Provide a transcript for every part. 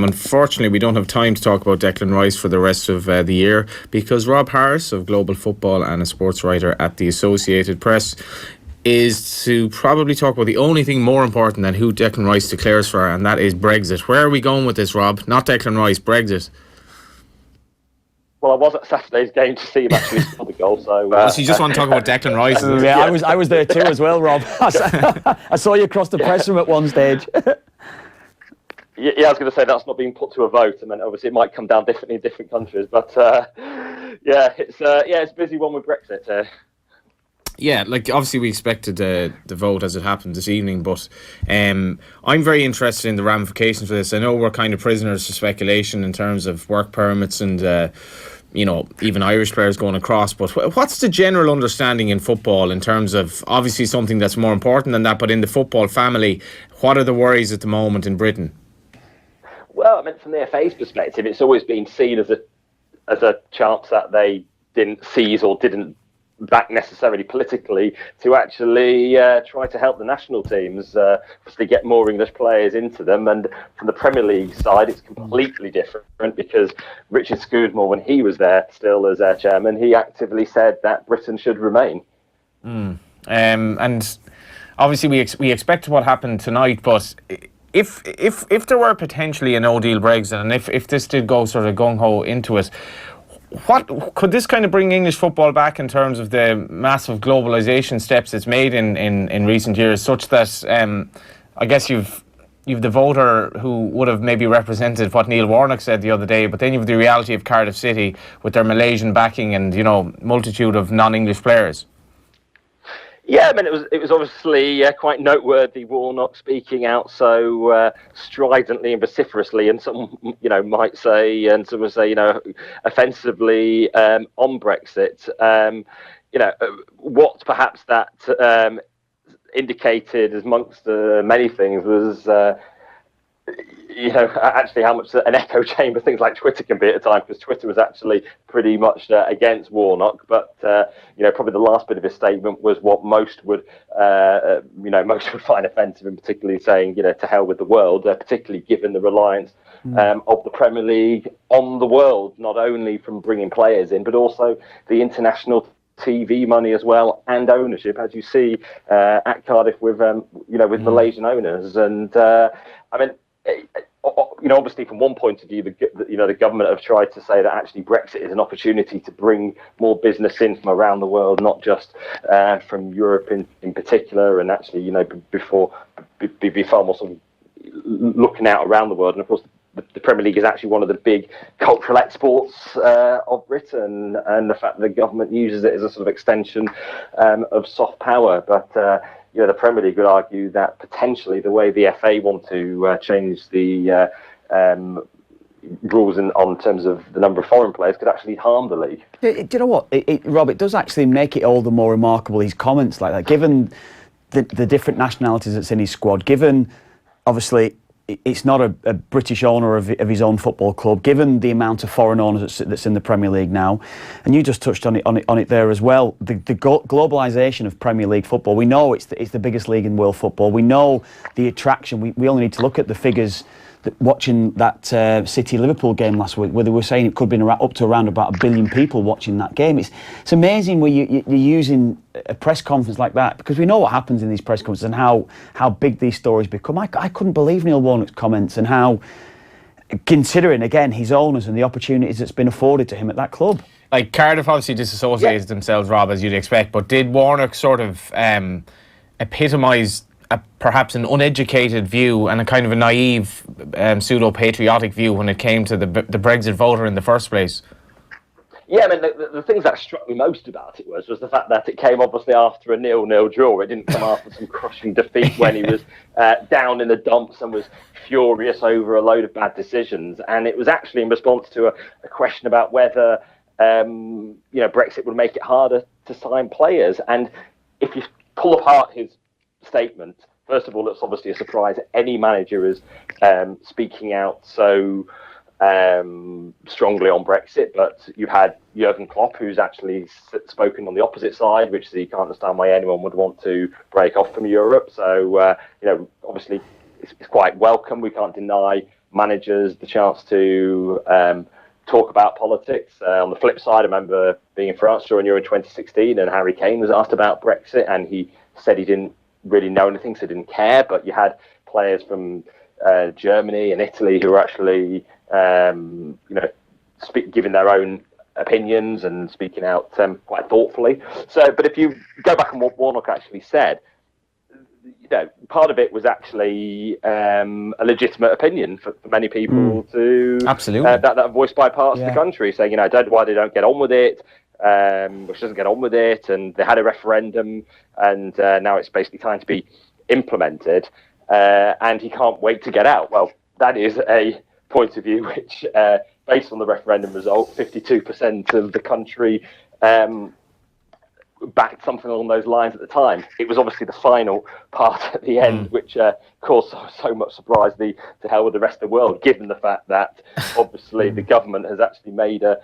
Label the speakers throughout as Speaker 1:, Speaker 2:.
Speaker 1: Unfortunately, we don't have time to talk about Declan Rice for the rest of the year, because Rob Harris of Global Football and a sports writer at the Associated Press is to probably talk about the only thing more important than who Declan Rice declares for, and that is Brexit. Where are we going with this, Rob? Not Declan Rice, Brexit.
Speaker 2: Well, I was at Saturday's game to see him actually score the goal. So
Speaker 1: you just want to talk about Declan Rice?
Speaker 3: Yeah, I was there too as well, Rob. I saw you across the press room at one stage.
Speaker 2: Yeah, I was going to say that's not being put to a vote. I mean, obviously it might come down differently in different countries, but it's a busy one with Brexit.
Speaker 1: Yeah, like obviously we expected the vote as it happened this evening, but I'm very interested in the ramifications for this. I know we're kind of prisoners to speculation in terms of work permits and even Irish players going across, but what's the general understanding in football in terms of, obviously something that's more important than that, but in the football family, what are the worries at the moment in Britain?
Speaker 2: Well, I mean, from the FA's perspective, it's always been seen as a chance that they didn't seize or didn't back necessarily politically to actually try to help the national teams to get more English players into them. And from the Premier League side, it's completely different, because Richard Scudamore, when he was there still as chairman, he actively said that Britain should remain.
Speaker 1: And obviously we expect what happened tonight, but if there were potentially a no-deal Brexit, and if this did go sort of gung-ho into it, what could this kind of bring English football back in terms of the massive globalisation steps it's made in recent years, such that I guess you've the voter who would have maybe represented what Neil Warnock said the other day, but then you've the reality of Cardiff City with their Malaysian backing and multitude of non-English players.
Speaker 2: Yeah, I mean, it was obviously quite noteworthy, Warnock speaking out so stridently and vociferously, and some, might say, and some would say, offensively on Brexit. What perhaps that indicated, amongst many things, was actually how much an echo chamber things like Twitter can be at a time, because Twitter was actually pretty much against Warnock, but probably the last bit of his statement was what most would find offensive, and particularly saying to hell with the world, particularly given the reliance of the Premier League on the world, not only from bringing players in, but also the international TV money as well, and ownership, as you see at Cardiff with Malaysian owners. And obviously from one point of view, the government have tried to say that actually Brexit is an opportunity to bring more business in from around the world, not just from Europe in particular, and actually be far more sort of looking out around the world. And of course the Premier League is actually one of the big cultural exports of Britain, and the fact that the government uses it as a sort of extension of soft power. But the Premier League would argue that potentially the way the FA want to change the rules on terms of the number of foreign players could actually harm the league.
Speaker 3: Do you know what, Rob, it does actually make it all the more remarkable, his comments like that, given the different nationalities that's in his squad, given obviously it's not a British owner of his own football club, given the amount of foreign owners that's in the Premier League now, and you just touched on it there as well. The globalisation of Premier League football. We know it's the biggest league in world football. We know the attraction. We only need to look at the figures. Watching that City-Liverpool game last week, where they were saying it could have been up to around about 1 billion people watching that game. It's amazing where you're using a press conference like that, because we know what happens in these press conferences and how big these stories become. I couldn't believe Neil Warnock's comments, and how, considering again his owners and the opportunities that's been afforded to him at that club.
Speaker 1: Like Cardiff obviously disassociated themselves, Rob, as you'd expect, but did Warnock sort of epitomise perhaps an uneducated view and a kind of a naive pseudo-patriotic view when it came to the Brexit voter in the first place?
Speaker 2: Yeah, I mean, the things that struck me most about it was the fact that it came obviously after a 0-0 draw. It didn't come after some crushing defeat when he was down in the dumps and was furious over a load of bad decisions. And it was actually in response to a question about whether Brexit would make it harder to sign players. And if you pull apart his statement, first of all, it's obviously a surprise any manager is speaking out so strongly on Brexit, but you've had Jurgen Klopp, who's actually spoken on the opposite side, which he can't understand why anyone would want to break off from Europe. So obviously it's quite welcome. We can't deny managers the chance to talk about politics. On the flip side, I remember being in France during Euro 2016, and Harry Kane was asked about Brexit, and he said he didn't really know anything, so he didn't care. But you had players from Germany and Italy who were actually, giving their own opinions and speaking out quite thoughtfully. So, but if you go back on what Warnock actually said, part of it was actually a legitimate opinion for many people to
Speaker 1: absolutely
Speaker 2: that are voiced by parts of the country, saying, why they don't get on with it, which doesn't get on with it, and they had a referendum, and now it's basically time to be implemented, and he can't wait to get out. Well, that is a point of view which, based on the referendum result, 52% of the country backed something along those lines at the time. It was obviously the final part at the end, which caused so much surprise to hell with the rest of the world, given the fact that obviously the government has actually made a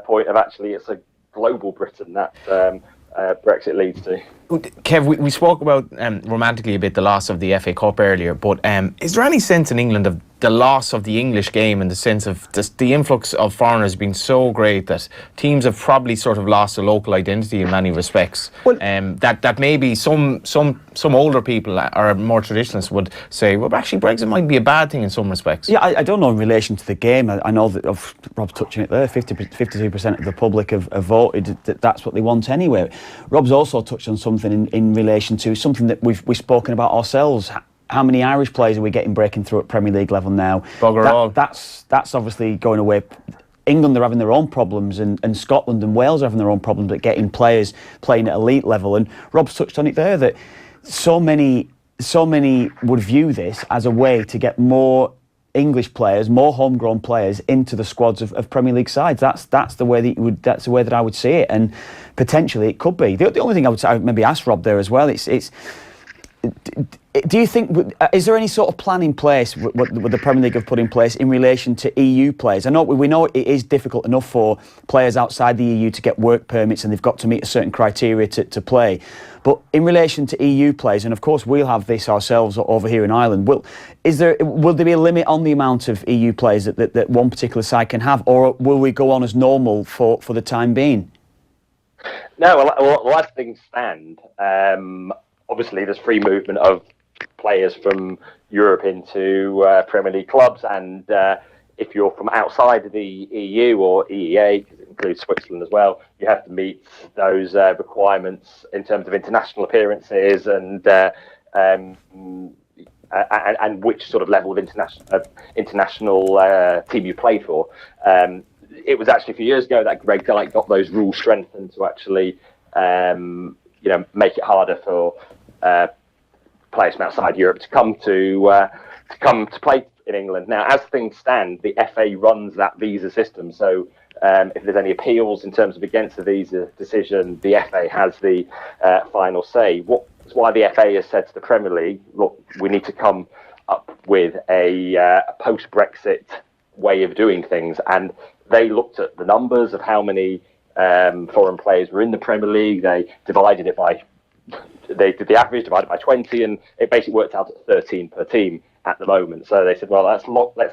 Speaker 2: point of actually it's a global Britain that Brexit leads to.
Speaker 1: Kev, we spoke about romantically a bit the loss of the FA Cup earlier, but is there any sense in England of the loss of the English game, in the sense of the influx of foreigners being so great that teams have probably sort of lost a local identity in many respects? Well, that maybe some older people or more traditionalists would say, well, actually Brexit might be a bad thing in some respects.
Speaker 3: Yeah, I don't know in relation to the game. I know that Rob's touching it there. 52% of the public have voted that that's what they want anyway. Rob's also touched on something in relation to something that we've spoken about ourselves. How many Irish players are we getting breaking through at Premier League level now?
Speaker 1: Bugger all.
Speaker 3: That's obviously going away. England are having their own problems, and Scotland and Wales are having their own problems at getting players playing at elite level. And Rob's touched on it there, that so many would view this as a way to get more English players, more homegrown players into the squads of Premier League sides. That's the way that's the way that I would see it, and potentially it could be. The only thing I would maybe ask Rob there as well, it's. Do you think, is there any sort of plan in place what the Premier League have put in place in relation to EU players? I know we know it is difficult enough for players outside the EU to get work permits, and they've got to meet a certain criteria to play. But in relation to EU players, and of course we'll have this ourselves over here in Ireland, will there be a limit on the amount of EU players that one particular side can have, or will we go on as normal for the time being?
Speaker 2: No, well, as things stand, obviously there's free movement of players from Europe into Premier League clubs, and if you're from outside of the EU or EEA, because it includes Switzerland as well, you have to meet those requirements in terms of international appearances and which sort of level of international team you played for. It was actually a few years ago that Greg Dyke got those rules strengthened to actually make it harder for players from outside Europe to come to play in England. Now, as things stand, the FA runs that visa system. So if there's any appeals in terms of against the visa decision, the FA has the final say. That's why the FA has said to the Premier League, look, we need to come up with a post-Brexit way of doing things. And they looked at the numbers of how many foreign players were in the Premier League. They divided it by They did the average divided by 20, and it basically worked out at 13 per team at the moment. So they said, well, let's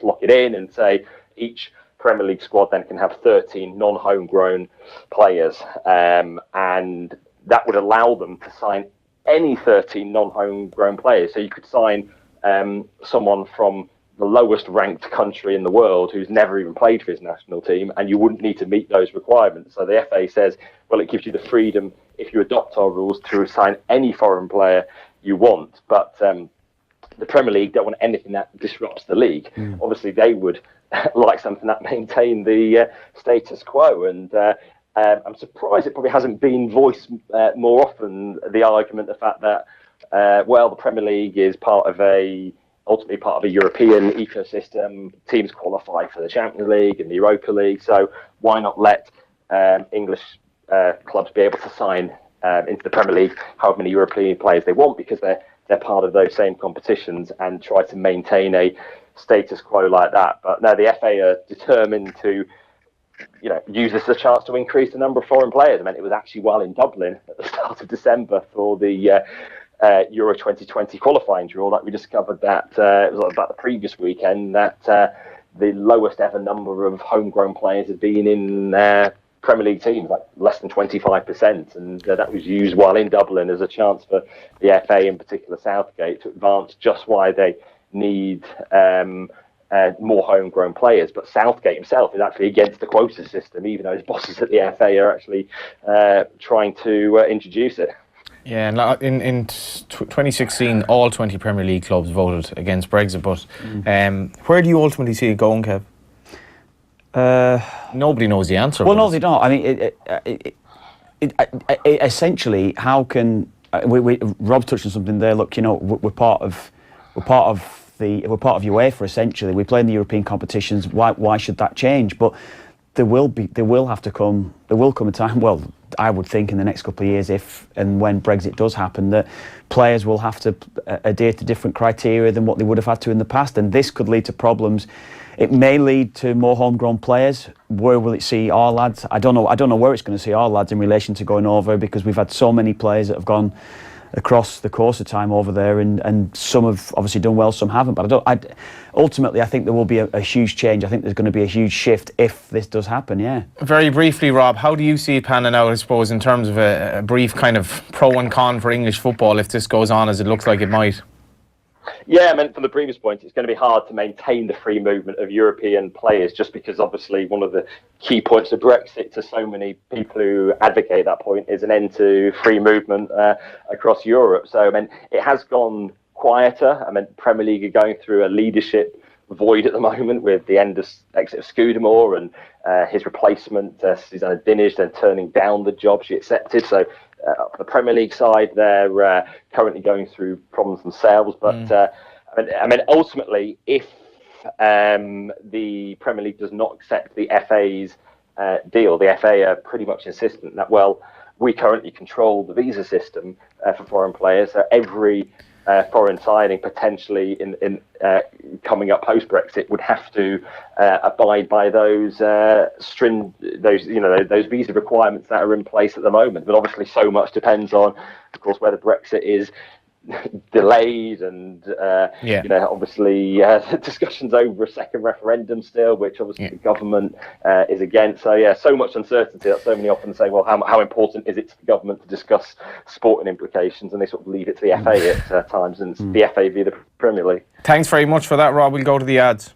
Speaker 2: lock it in and say each Premier League squad then can have 13 non-homegrown players, and that would allow them to sign any 13 non-homegrown players. So you could sign someone from the lowest ranked country in the world who's never even played for his national team, and you wouldn't need to meet those requirements. So the FA says, well, it gives you the freedom, if you adopt our rules, to sign any foreign player you want. But the Premier League don't want anything that disrupts the league. Obviously, they would like something that maintained the status quo. And I'm surprised it probably hasn't been voiced more often, the argument, the fact that, the Premier League is ultimately part of a European ecosystem. Teams qualify for the Champions League and the Europa League. So why not let English clubs be able to sign into the Premier League however many European players they want, because they're part of those same competitions, and try to maintain a status quo like that. But no, the FA are determined to use this as a chance to increase the number of foreign players. I mean, it was actually while in Dublin at the start of December for the Euro 2020 qualifying draw, that we discovered that it was about the previous weekend that the lowest ever number of homegrown players had been in Premier League teams, like less than 25%, and that was used while in Dublin as a chance for the FA, in particular Southgate, to advance just why they need more homegrown players. But Southgate himself is actually against the quota system, even though his bosses at the FA are actually trying to introduce it.
Speaker 1: Yeah, and in 2016, all 20 Premier League clubs voted against Brexit. But where do you ultimately see it going, Kev? Nobody knows the answer.
Speaker 3: Well, no, they don't. I mean, essentially, how can Rob touched on something there? Look, you know, we're part of UEFA. Essentially, we play in the European competitions. Why should that change? But there will come a time. Well, I would think in the next couple of years, if and when Brexit does happen, that players will have to adhere to different criteria than what they would have had to in the past, and this could lead to problems. It may lead to more homegrown players. Where will it see our lads? I don't know where it's going to see our lads in relation to going over, because we've had so many players that have gone across the course of time over there, and some have obviously done well, some haven't. But ultimately, I think there will be a huge change. I think there's going to be a huge shift if this does happen. Yeah. Very
Speaker 1: briefly, Rob, how do you see it panning out? I suppose in terms of a brief kind of pro and con for English football if this goes on as it looks like it might.
Speaker 2: Yeah, I mean, from the previous point, it's going to be hard to maintain the free movement of European players, just because obviously one of the key points of Brexit to so many people who advocate that point is an end to free movement across Europe. So, I mean, it has gone quieter. I mean, Premier League are going through a leadership void at the moment with the exit of Scudamore and his replacement, Susanna Dinnish, then turning down the job she accepted. So, for the Premier League side, they're currently going through problems themselves. But I mean, ultimately, if the Premier League does not accept the FA's deal, the FA are pretty much insistent that, well, we currently control the visa system for foreign players. So every foreign signing potentially in coming up post Brexit would have to abide by those those visa requirements that are in place at the moment. But obviously, so much depends on, of course, whether Brexit is delayed and obviously discussions over a second referendum still, which obviously the government is against. So so much uncertainty that so many often say, well, how important is it to the government to discuss sporting implications, and they sort of leave it to the FA at times, and the FA via the Premier League.
Speaker 1: Thanks very much for that, Rob. We'll go to the ads.